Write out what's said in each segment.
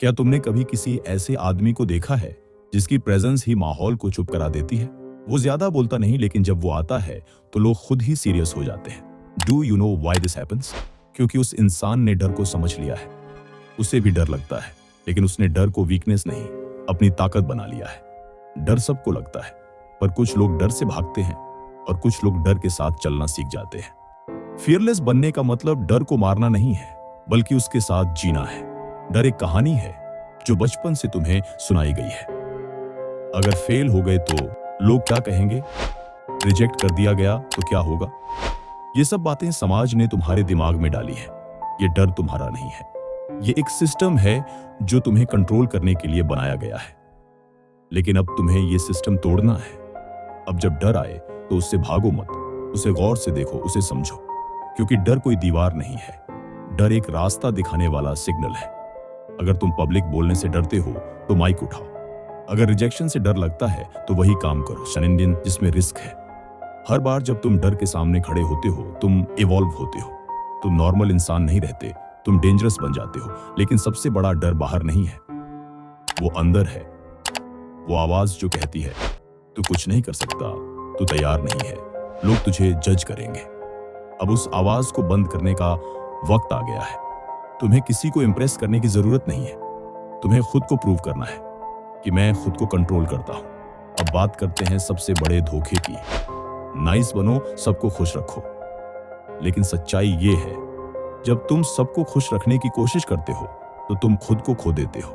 क्या तुमने कभी किसी ऐसे आदमी को देखा है जिसकी प्रेजेंस ही माहौल को चुप करा देती है? वो ज्यादा बोलता नहीं, लेकिन जब वो आता है तो लोग खुद ही सीरियस हो जाते हैं। Do you know why this happens? क्योंकि उस इंसान ने डर को समझ लिया है। उसे भी डर लगता है, लेकिन उसने डर को वीकनेस नहीं, अपनी ताकत बना लिया है। डर सबको लगता है, पर कुछ लोग डर से भागते हैं और कुछ लोग डर के साथ चलना सीख जाते हैं। फियरलेस बनने का मतलब डर को मारना नहीं है, बल्कि उसके साथ जीना है। डर एक कहानी है जो बचपन से तुम्हें सुनाई गई है। अगर फेल हो गए तो लोग क्या कहेंगे? रिजेक्ट कर दिया गया तो क्या होगा? ये सब बातें समाज ने तुम्हारे दिमाग में डाली है। ये डर तुम्हारा नहीं है, ये एक सिस्टम है जो तुम्हें कंट्रोल करने के लिए बनाया गया है। लेकिन अब तुम्हें ये सिस्टम तोड़ना है। अब जब डर आए तो उससे भागो मत, उसे गौर से देखो, उसे समझो। क्योंकि डर कोई दीवार नहीं है, डर एक रास्ता दिखाने वाला सिग्नल है। अगर तुम पब्लिक बोलने से डरते हो तो माइक उठाओ। अगर रिजेक्शन से डर लगता है तो वही काम करो शनिंदिन जिसमें रिस्क है। हर बार जब तुम डर के सामने खड़े होते हो, तुम इवॉल्व होते हो। तुम नॉर्मल इंसान नहीं रहते, तुम डेंजरस बन जाते हो। लेकिन सबसे बड़ा डर बाहर नहीं है, वो अंदर है। वो आवाज जो कहती है तू कुछ नहीं कर सकता, तू तैयार नहीं है, लोग तुझे जज करेंगे। अब उस आवाज को बंद करने का वक्त आ गया है। तुम्हें किसी को इंप्रेस करने की जरूरत नहीं है, तुम्हें खुद को प्रूव करना है कि मैं खुद को कंट्रोल करता हूं। अब बात करते हैं सबसे बड़े धोखे की। नाइस बनो, सबको खुश रखो। लेकिन सच्चाई ये है, जब तुम सबको खुश रखने की कोशिश करते हो तो तुम खुद को खो देते हो।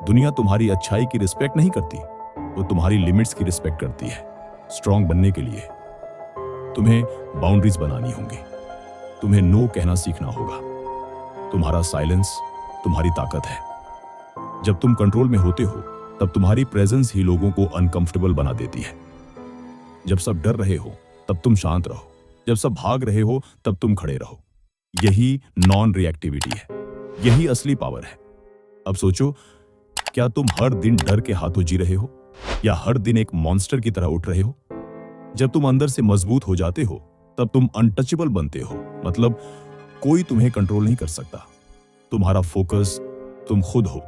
दुनिया तुम्हारी अच्छाई की रिस्पेक्ट नहीं करती, वो तुम्हारी लिमिट्स की रिस्पेक्ट करती है। स्ट्रांग बनने के लिए तुम्हें बाउंड्रीज बनानी होंगी, तुम्हें नो कहना सीखना होगा। तुम्हारा साइलेंस तुम्हारी ताकत है। जब तुम कंट्रोल में होते हो तब तुम्हारी प्रेजेंस ही लोगों को अनकंफर्टेबल बना देती है। जब सब डर रहे हो तब तुम शांत रहो, जब सब भाग रहे हो तब तुम खड़े रहो। यही नॉन रिएक्टिविटी है, यही असली पावर है। अब सोचो, क्या तुम हर दिन डर के हाथों जी रहे हो या हर दिन एक मॉन्स्टर की तरह उठ रहे हो? जब तुम अंदर से मजबूत हो जाते हो तब तुम अनटचेबल बनते हो। मतलब कोई तुम्हें कंट्रोल नहीं कर सकता। तुम्हारा फोकस तुम खुद हो,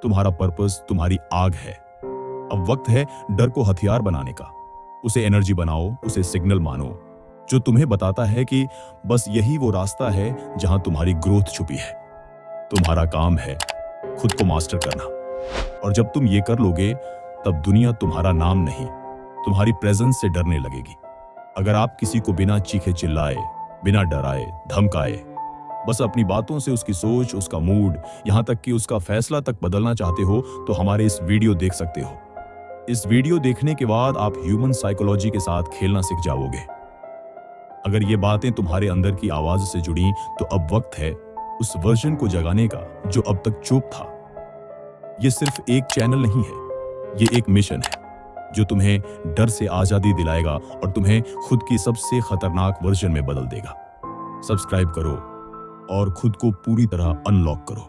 तुम्हारा पर्पस तुम्हारी आग है। अब वक्त है डर को हथियार बनाने का। उसे एनर्जी बनाओ, उसे सिग्नल मानो जो तुम्हें बताता है कि बस यही वो रास्ता है जहां तुम्हारी ग्रोथ छुपी है। तुम्हारा काम है खुद को मास्टर करना, और जब तुम ये कर लोगे तब दुनिया तुम्हारा नाम नहीं, तुम्हारी प्रेजेंस से डरने लगेगी। अगर आप किसी को बिना चीखे चिल्लाए, बिना डराए, धमकाए, बस अपनी बातों से उसकी सोच, उसका मूड, यहां तक कि उसका फैसला तक बदलना चाहते हो तो हमारे इस वीडियो देख सकते हो। इस वीडियो देखने के बाद आप ह्यूमन साइकोलॉजी के साथ खेलना सीख जाओगे। अगर ये बातें तुम्हारे अंदर की आवाज से जुड़ी तो अब वक्त है उस वर्जन को जगाने का जो अब तक चुप था। ये सिर्फ एक चैनल नहीं है, ये एक मिशन है जो तुम्हें डर से आजादी दिलाएगा और तुम्हें खुद की सबसे खतरनाक वर्जन में बदल देगा। सब्सक्राइब करो और खुद को पूरी तरह अनलॉक करो।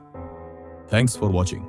Thanks for watching.